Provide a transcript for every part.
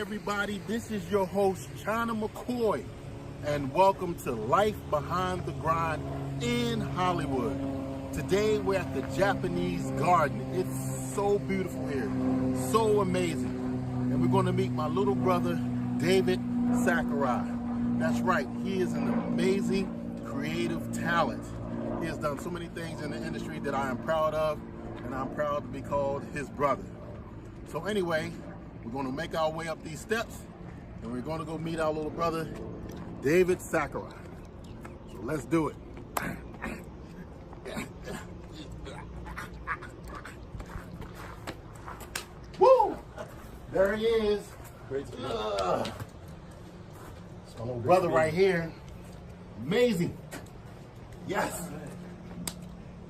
everybody, this is your host Chyna Mccoy, and welcome to Life Behind the Grind in Hollywood. Today we're at the Japanese garden. It's so beautiful here, so amazing. And we're going to meet my little brother, David Sakurai. That's right, he is an amazing creative talent. He has done so many things in the industry that I am proud of, and I'm proud to be called his brother. So anyway, we're going to make our way up these steps, and we're going to go meet our little brother, David Sakurai. So let's do it. Woo! There he is. Great to meet you. It's my little brother right here. Amazing. Yes.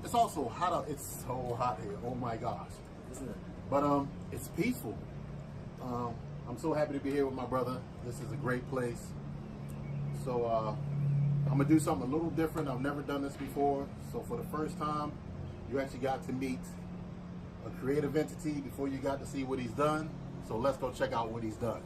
It's also hot out. It's so hot here. Oh my gosh. Isn't it? But it's peaceful. I'm so happy to be here with my brother. This is a great place. So I'm gonna do something a little different. I've never done this before. So for the first time, you actually got to meet a creative entity before you got to see what he's done. So let's go check out what he's done.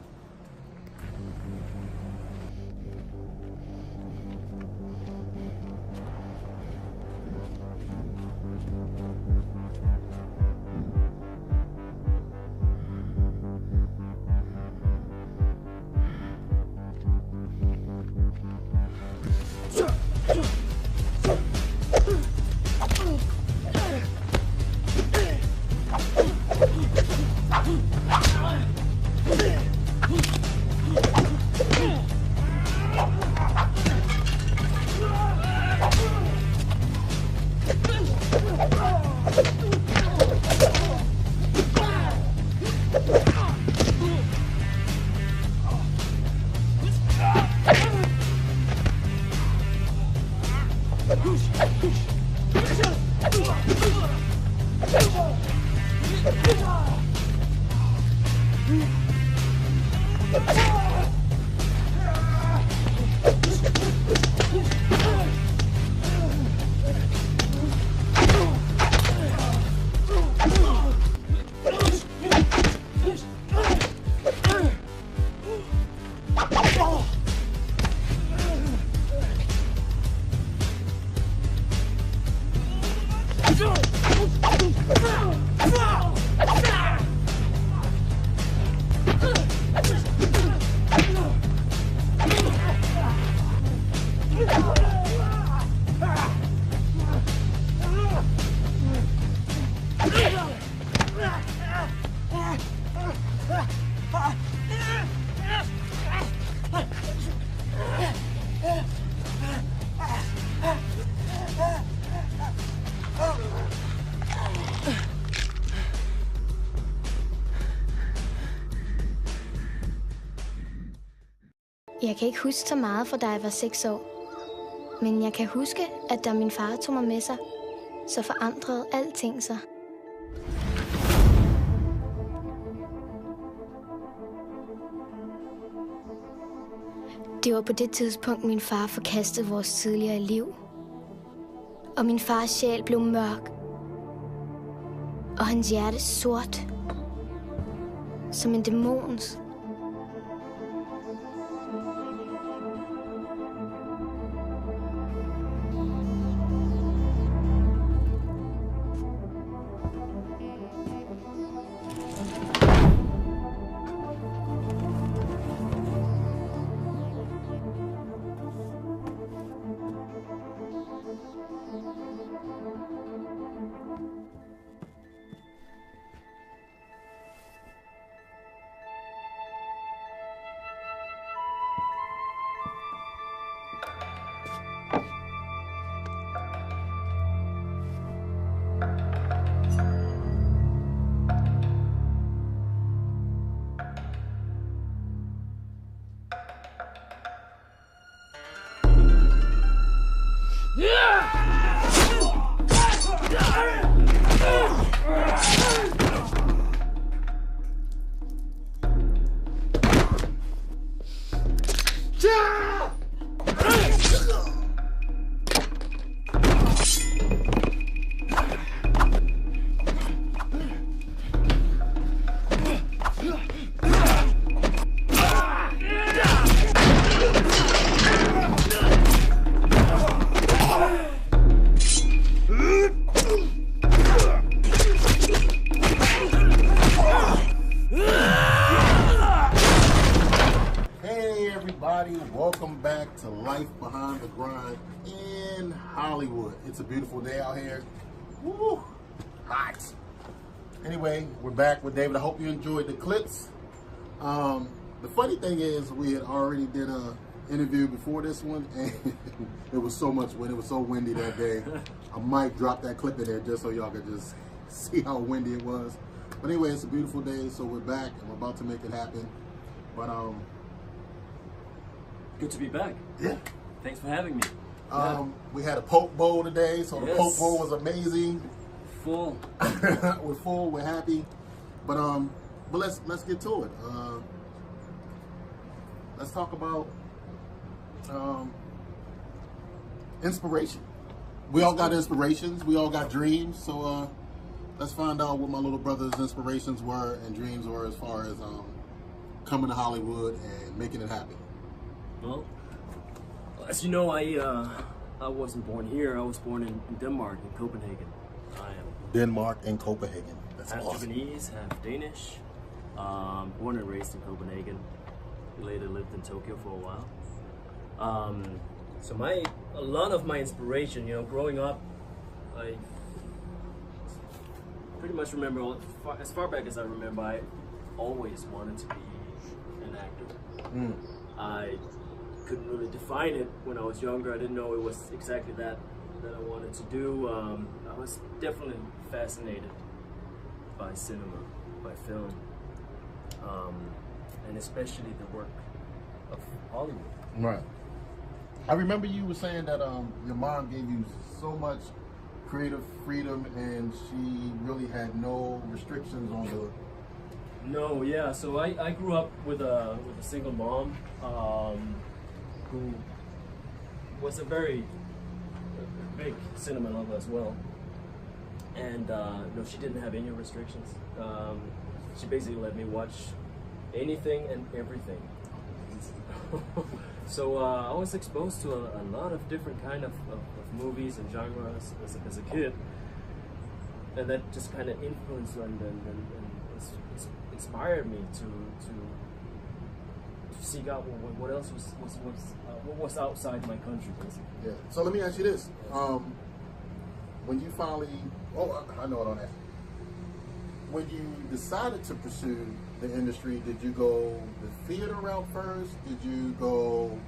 Jeg kan ikke huske så meget fra da jeg var 6 år. Men jeg kan huske, at da min far tog mig med sig, så forandrede alting sig. Det var på det tidspunkt, min far forkastede vores tidligere liv. Og min fars sjæl blev mørk. Og hans hjerte sort. Som en dæmons. Hollywood. It's a beautiful day out here. Woo, hot. Anyway, we're back with David. I hope you enjoyed the clips. The funny thing is, we had already did a interview before this one, and it was so much wind. It was so windy that day. I might drop that clip in there just so y'all could just see how windy it was. But anyway, it's a beautiful day, so we're back and we're about to make it happen. But good to be back. Yeah. Thanks for having me. We had a Poke Bowl today, so the Yes. Poke Bowl was amazing. Full. We're full. We're happy. But let's get to it. Let's talk about inspiration. We all got inspirations. We all got dreams. So let's find out what my little brother's inspirations were and dreams were as far as coming to Hollywood and making it happen. Well, as you know, I wasn't born here. I was born in Denmark, in Copenhagen. I am Denmark and Copenhagen. That's half awesome. Japanese, half Danish. Born and raised in Copenhagen. Later lived in Tokyo for a while. So a lot of my inspiration, growing up, I pretty much remember, as far back as I remember, I always wanted to be an actor. I couldn't really define it when I was younger. I didn't know it was exactly that I wanted to do. I was definitely fascinated by cinema, by film, and especially the work of Hollywood. Right. I remember you were saying that your mom gave you so much creative freedom and she really had no restrictions on the... No, yeah. So I grew up with a single mom who was a very big cinema lover as well, and no, she didn't have any restrictions. She basically let me watch anything and everything. So I was exposed to a lot of different kind of movies and genres as a kid, and that just kind of influenced and inspired me to seek out what else what was outside my country, basically. Yeah. So let me ask you this: when you finally, I know what I'm asking. When you decided to pursue the industry, did you go the theater route first? Did you go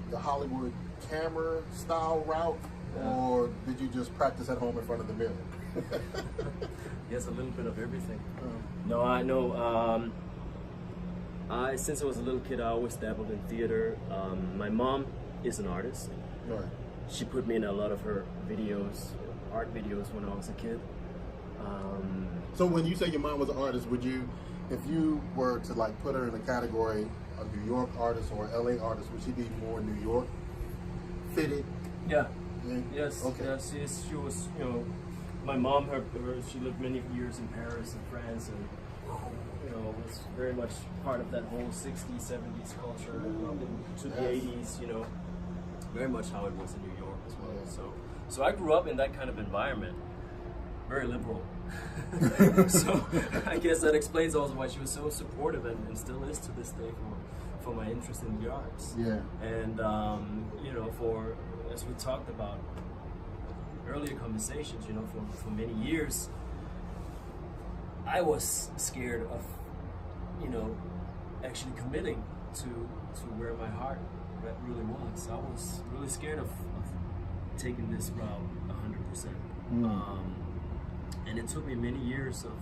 the Hollywood camera style route, or did you just practice at home in front of the mirror? Yes, a little bit of everything. No, I know. Since I was a little kid, I always dabbled in theater. My mom is an artist. Right. She put me in a lot of her videos, art videos, when I was a kid. So when you say your mom was an artist, would you, if you were to like put her in a category, a New York artist or LA artist, would she be more New York fitted? Yeah. Yeah. Yes. Okay. Yes. She was. My mom, she lived many years in Paris and France, and was very much part of that whole 60s, 70s culture to the 80s. Very much how it was in New York as well. Yeah. So I grew up in that kind of environment, very liberal. So I guess that explains also why she was so supportive and still is to this day for my interest in the arts. Yeah. And for, as we talked about earlier conversations, for many years I was scared of actually committing to where my heart really was. I was really scared of taking this route 100%. And it took me many years of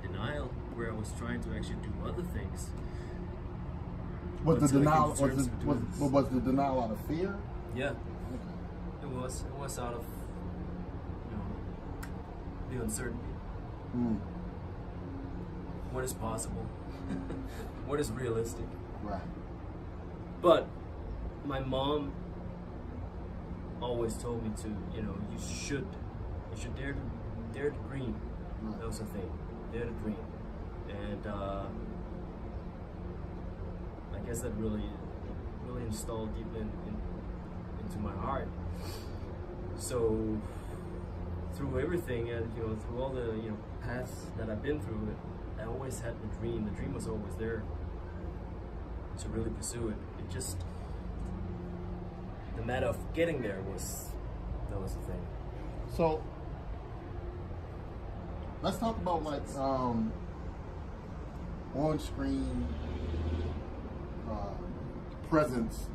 denial, where I was trying to actually do other things. Was the denial was the denial out of fear? Yeah, it was out of the uncertainty. What is possible? What is realistic? Right. But my mom always told me to, you should dare to dream. Right. That was the thing, dare to dream. And I guess that really installed deep into my heart. So through everything, and through all the paths that I've been through, I always had the dream. The dream was always there to really pursue it. It just matter of getting there was the thing. So let's talk about like on-screen presence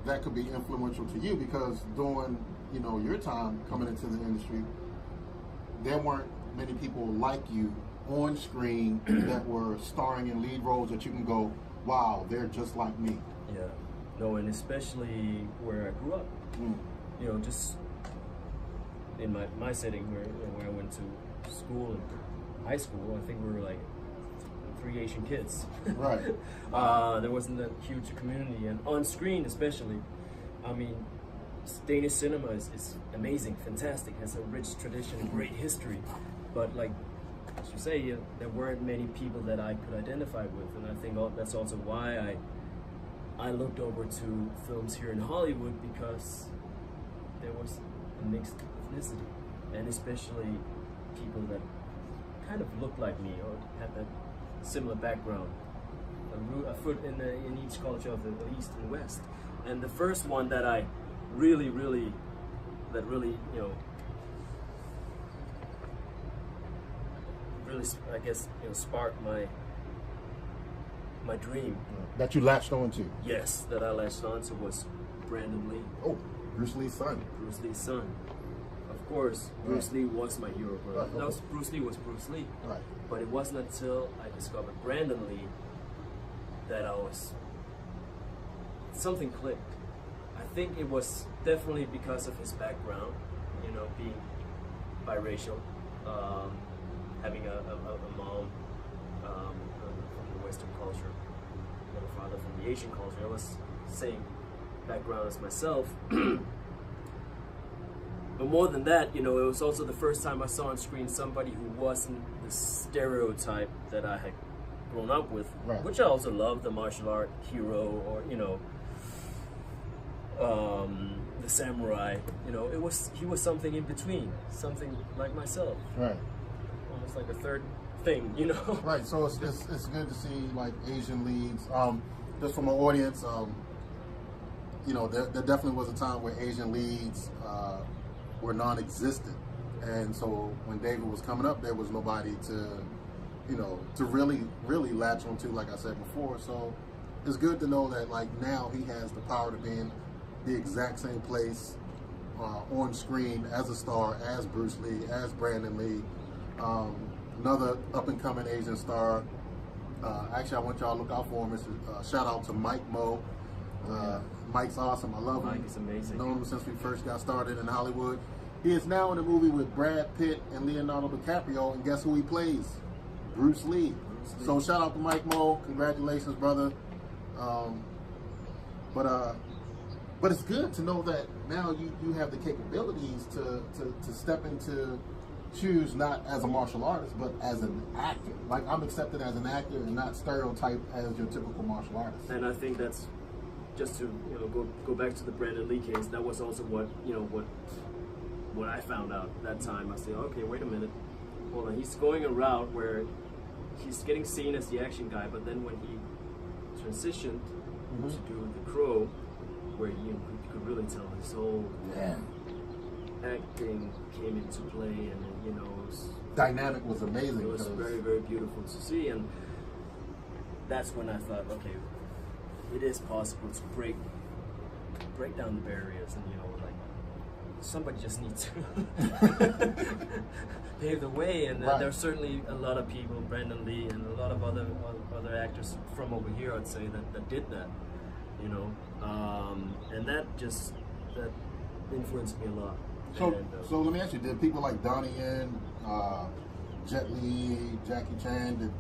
that could be influential to you, because during your time coming into the industry, there weren't many people like you on screen that were starring in lead roles that you can go, wow, they're just like me. Yeah, no, and especially where I grew up. Just in my setting where I went to school and high school, I think we were like 3 Asian kids. Right. There wasn't a huge community, and on screen especially, I mean, Danish cinema is amazing, fantastic, has a rich tradition, great history, but like as you say, there weren't many people that I could identify with, and I think that's also why I looked over to films here in Hollywood, because there was a mixed ethnicity, and especially people that kind of looked like me or had that similar background, a foot in each culture of the East and West. And the first one that I really I guess sparked my dream That you latched on to. Yes, that I latched on to was Brandon Lee. Oh, Bruce Lee's son. Bruce Lee's son. Of course, Bruce Lee was my hero, bro. Right. No, Bruce Lee was Bruce Lee. Right. But it wasn't until I discovered Brandon Lee that something clicked. I think it was definitely because of his background, being biracial, having a mom from the Western culture, and a father from the Asian culture. I was same background as myself. But more than that, it was also the first time I saw on screen somebody who wasn't the stereotype that I had grown up with, right. Which I also loved, the martial art hero, or the samurai. He was something in between, something like myself, right? Almost like a third thing, Right. So it's good to see like Asian leads. Just from my audience, there definitely was a time where Asian leads were non-existent, and so when David was coming up, there was nobody to really latch onto, like I said before. So it's good to know that like now he has the power to be in the exact same place on screen as a star, as Bruce Lee, as Brandon Lee, another up-and-coming Asian star. Actually, I want y'all to look out for him. Shout out to Mccoy. Mike's awesome. I love him. Mike is amazing. Known him since we first got started in Hollywood. He is now in a movie with Brad Pitt and Leonardo DiCaprio, and guess who he plays? Bruce Lee. So shout out to Mccoy. Congratulations, brother. But it's good to know that now you have the capabilities to step into shoes, not as a martial artist, but as an actor. Like, I'm accepted as an actor and not stereotyped as your typical martial artist. And I think that's just to go back to the Brandon Lee case. That was also what I found out at that time. I said, okay, wait a minute, hold on. He's going a route where he's getting seen as the action guy, but then when he transitioned to do The Crow, where you could really tell his whole acting came into play, and it was, dynamic was amazing. It was very, very beautiful to see, and that's when I thought, okay, it is possible to break down the barriers, and like somebody just needs to pave the way, and right. There's certainly a lot of people, Brandon Lee and a lot of other actors from over here, I'd say, that did that, and that influenced me a lot. So let me ask you, did people like Donnie Yen, Jet Li, Jackie Chan,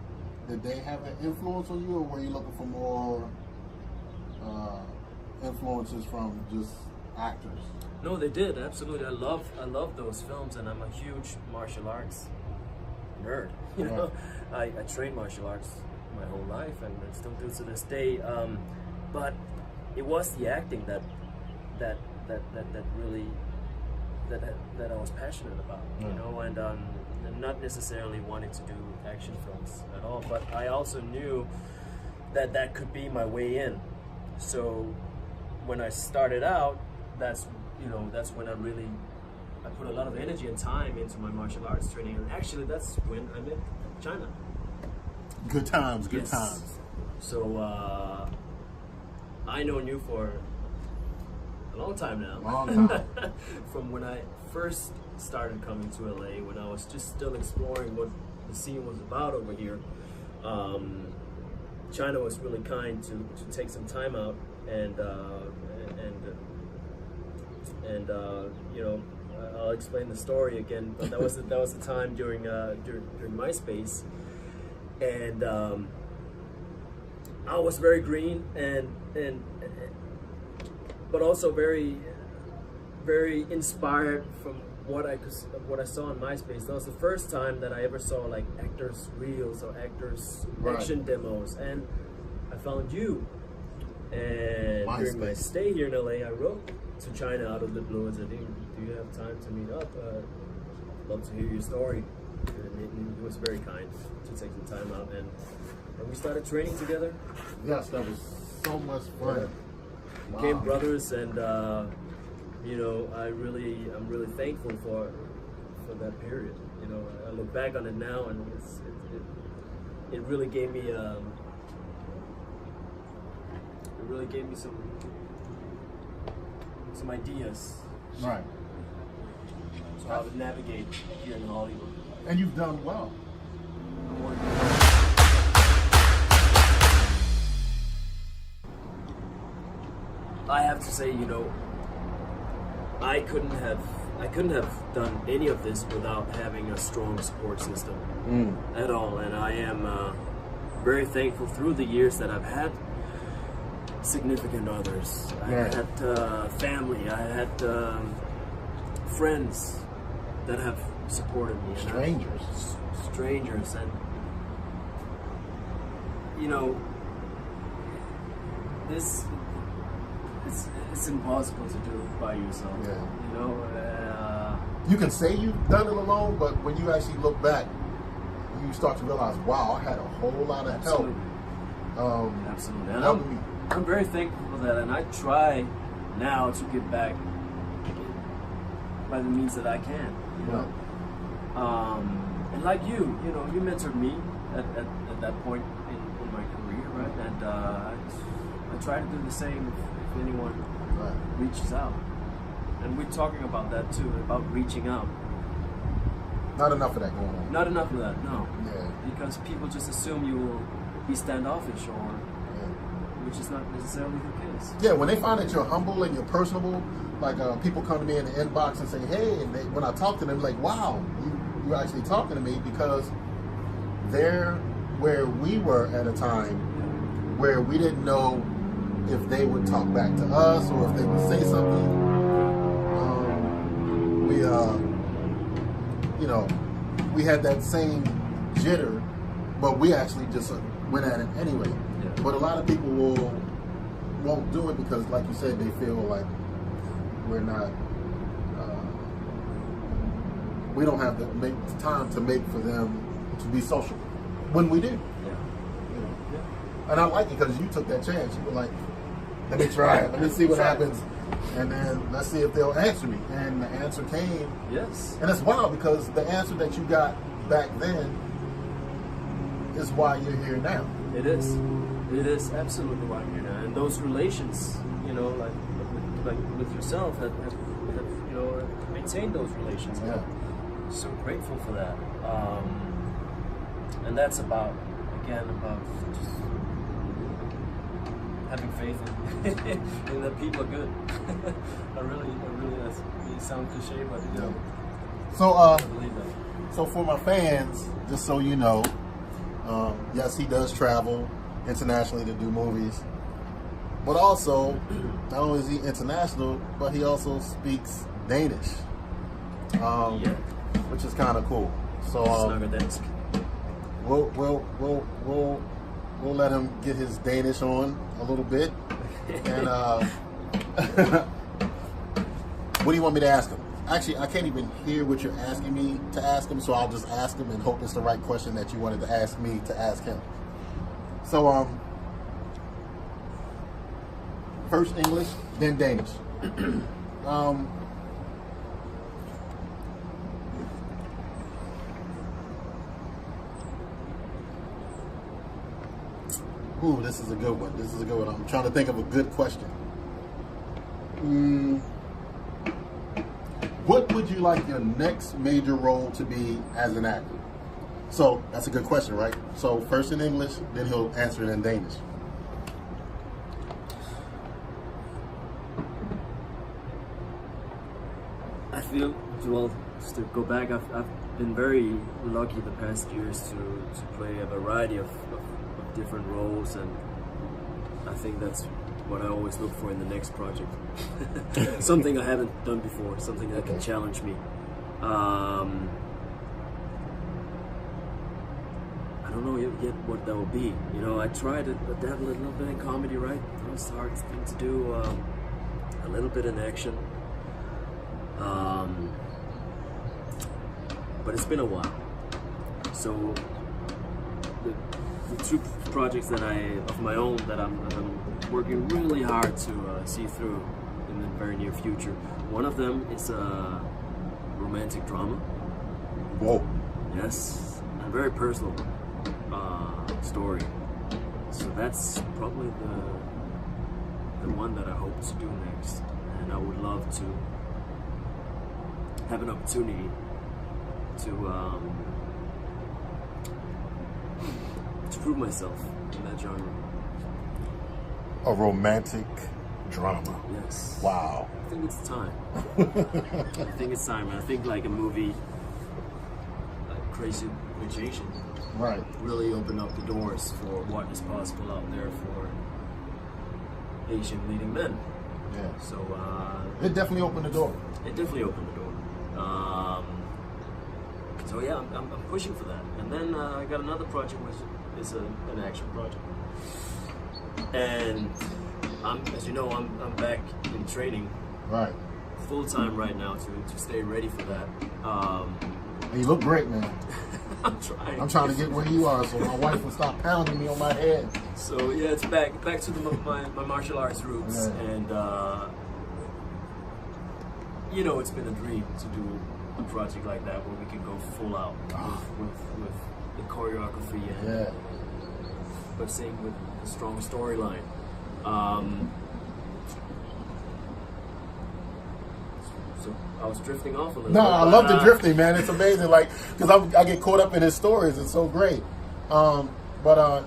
did they have an influence on you, or were you looking for more influences from just actors? No, they did, absolutely. I love those films, and I'm a huge martial arts nerd. I trained martial arts my whole life, and I still do to this day. But it was the acting that really that I was passionate about, and not necessarily wanting to do action films at all. But I also knew that could be my way in. So when I started out, that's when I put a lot of energy and time into my martial arts training, and actually that's when I met Chyna. Good times, good Yes. times. So I known you for a long time now. Long time. From when I first started coming to LA, when I was just still exploring what the scene was about over here. Chyna was really kind to take some time out and you know, I'll explain the story again. But that was the time during MySpace, and I was very green and but also very inspired from what I saw on MySpace. That was the first time that I ever saw like actors reels or actors action demos, and I found you. And during my stay here in LA, I wrote to Chyna out of the blue and said, "Do you have time to meet up? I'd love to hear your story." And he was very kind to take some time out, and we started training together. Yes, that was so much fun. Became brothers, and you know, I'm really thankful for that period. You know, I look back on it now, and it really gave me some ideas. Right. So how to navigate here in Hollywood. And you've done well. I have to say, you know, I couldn't have done any of this without having a strong support system at all, and I am very thankful through the years that I've had significant others. I had family. I had friends that have supported me. Strangers, and you know, it's impossible to do by yourself. Yeah. You know, You can say you've done it alone, but when you actually look back, you start to realize, wow, I had a whole lot of help. Absolutely. And I'm very thankful for that, and I try now to give back by the means that I can. You know? And like you know, you mentored me at that point in my career, right? And I try to do the same if anyone reaches out. And we're talking about that too, about reaching out. Not enough of that going on. Not enough of that, no. Yeah. Because people just assume you will be standoffish, or which is not necessarily the case. Yeah, when they find that you're humble and you're personable, like people come to me in the inbox and say, hey, and when I talk to them, like, wow, you're actually talking to me, because they're where we were at a time where we didn't know if they would talk back to us or if they would say something. You know, we had that same jitter, but we actually just went at it anyway. Yeah. But a lot of people won't do it because, like you said, they feel like we're not, we don't have the time to make for them to be social when we do. Yeah. You know? Yeah. And I like it because you took that chance. You were like, let me try it. Let me see what happens. And then let's see if they'll answer me. And the answer came. Yes. And it's wild because the answer that you got back then is why you're here now. It is. It is absolutely why I'm here now. And those relations, you know, like with yourself, have you know, maintained those relations. Yeah. I'm so grateful for that. And that's about just having faith in that people are good. I really, it sounds cliche, but you know, so I believe that. So for my fans, just so you know, yes, he does travel internationally to do movies, but also, not only is he international, but he also speaks Danish, which is kind of cool. So we'll let him get his Danish on a little bit. And what do you want me to ask him? Actually, I can't even hear what you're asking me to ask him, so I'll just ask him and hope it's the right question that you wanted to ask me to ask him. So, first English, then Danish. Ooh, this is a good one. This is a good one. I'm trying to think of a good question. What would you like your next major role to be as an actor? So that's a good question, right? So first in English, then he'll answer it in Danish. I feel, well, just to go back, I've been very lucky the past years to play a variety of different roles, and I think that's what I always look for in the next project. Something I haven't done before, something that can challenge me. I don't know yet what that will be. You know, I tried to dabble a little bit in comedy, right? That was the hardest thing to do. A little bit in action. But it's been a while. So the two projects that of my own that I'm working really hard to see through in the very near future. One of them is a romantic drama. Whoa. Yes, a very personal story. So that's probably the one that I hope to do next, and I would love to have an opportunity to prove myself in that genre. A romantic drama. Yes. Wow. I think it's time. I think it's time. I think like a movie like Crazy Rich Asian Right. really opened up the doors for what is possible out there for Asian leading men. Yeah. So It definitely opened the door. it definitely opened the door. So yeah, I'm pushing for that. And then I got another project which is an action project. And as you know, I'm back in training Right. full time right now to stay ready for that. And you look great, man. I'm trying. I'm trying to get where you are so my wife will stop pounding me on my head. So yeah, it's back to my martial arts roots, Yeah. and you know, it's been a dream to do a project like that where we can go full out with the choreography and Yeah. but same with a strong storyline. So I was drifting off a little No, bit. I love the drifting, man. It's amazing, like, because I get caught up in his stories. It's so great. But I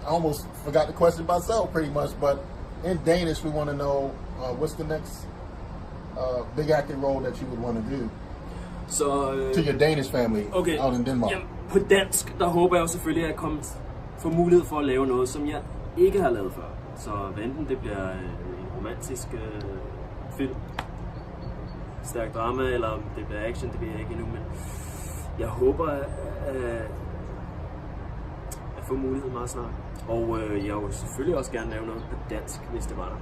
almost forgot the question myself, pretty much. But in Danish, we want to know what's the next big acting role that you would want to do to your Danish family out in Denmark. Jamen, på dansk, der håber jeg jo selvfølgelig, at jeg får mulighed for at lave noget, som jeg ikke har lavet før. Så enten det bliver en romantisk film, stærk drama, eller om det bliver action, det ved jeg ikke endnu, men jeg håber at få mulighed meget snart. Og jeg vil selvfølgelig også gerne lave noget på dansk, hvis det var der.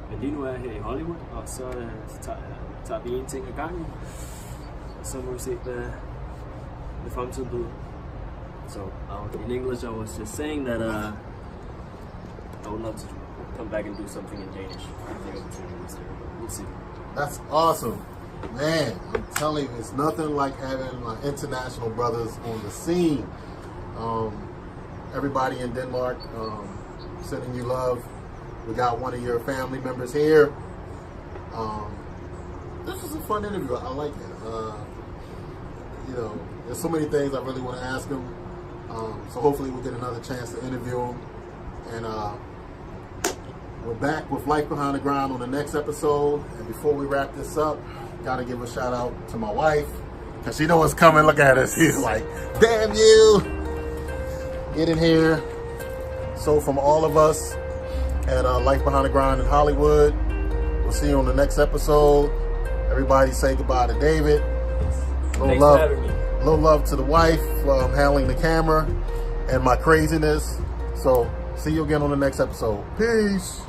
Men lige nu er jeg her i Hollywood, og så tager vi en ting ad gangen. Så må vi se, hvad fremtiden byder. So in English, I was just saying that I would love to come back and do something in Danish. I think opportunity is there, but we'll see. That's awesome. Man, I'm telling you, it's nothing like having my international brothers on the scene. Everybody in Denmark, sending you love. We got one of your family members here. This was a fun interview. I like it. You know, there's so many things I really want to ask him. So hopefully we'll get another chance to interview him. And we're back with Life Behind the Grind on the next episode. And before we wrap this up, gotta give a shout out to my wife, because she knows what's coming. Look at us. She's like, damn you. Get in here. So from all of us at Life Behind the Grind in Hollywood, we'll see you on the next episode. Everybody say goodbye to David. Thanks for having me. Little love to the wife for handling the camera and my craziness. So see you again on the next episode. Peace.